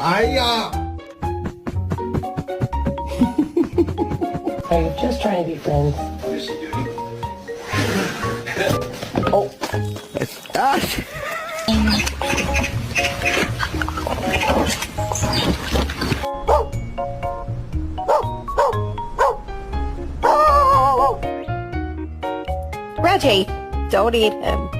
아이야. Are you just trying to be friends? Oh. Reggie, don't eat him.